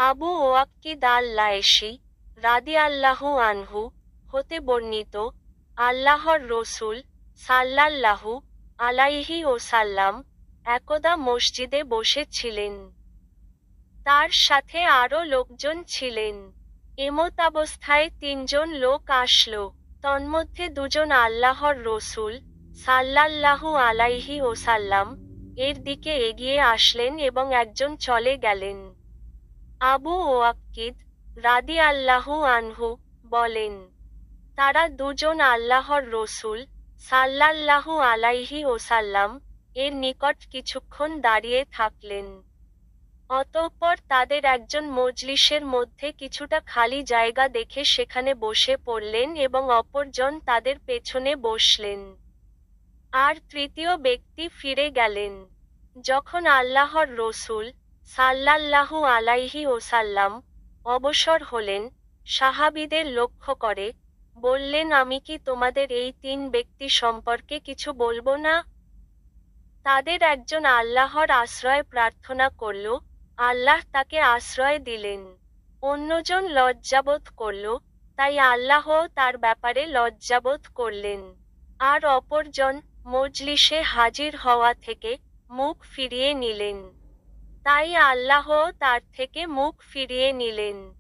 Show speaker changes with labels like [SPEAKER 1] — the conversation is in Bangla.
[SPEAKER 1] আবু ওয়াক্কিদ আল-লায়সী রাদিয়াল্লাহু আনহু হতে বর্ণিত, আল্লাহর রসূল সাল্লাল্লাহু আলাইহি ওয়াসাল্লাম একদা মসজিদে বসেছিলেন। তার সাথে আরও লোকজন ছিলেন। এমতাবস্থায় তিনজন লোক আসলো। তন্মধ্যে দুজন আল্লাহর রসূল সাল্লাল্লাহু আলাইহি ওয়াসাল্লাম এর দিকে এগিয়ে আসলেন এবং একজন চলে গেলেন। আবু ওয়াক্কিদ রাদিয়াল্লাহু আনহু বলেন, তারা দুজন আল্লাহর রসূল সাল্লাল্লাহু আলাইহি ওয়াসাল্লাম এর নিকট কিছুক্ষণ দাঁড়িয়ে থাকলেন। অতঃপর তাদের একজন মজলিসের মধ্যে কিছুটা খালি জায়গা দেখে সেখানে বসে পড়লেন এবং অপরজন তাদের পেছনে বসলেন। আর তৃতীয় ব্যক্তি ফিরে গেলেন। যখন আল্লাহর রসূল সাল্লাল্লাহু আলাইহি ওয়াসাল্লাম অবসর হলেন, সাহাবীদের লক্ষ্য করে বললেন, আমি কি তোমাদের এই তিন ব্যক্তি সম্পর্কে কিছু বলবো না? তাদের একজন আল্লাহর আশ্রয় প্রার্থনা করল, আল্লাহ তাকে আশ্রয় দিলেন। অন্যজন লজ্জাবোধ করল, তাই আল্লাহও তার ব্যাপারে লজ্জাবোধ করলেন। আর অপরজন মজলিসে হাজির হওয়া থেকে মুখ ফিরিয়ে নিলেন, তাই আল্লাহও তার থেকে মুখ ফিরিয়ে নিলেন।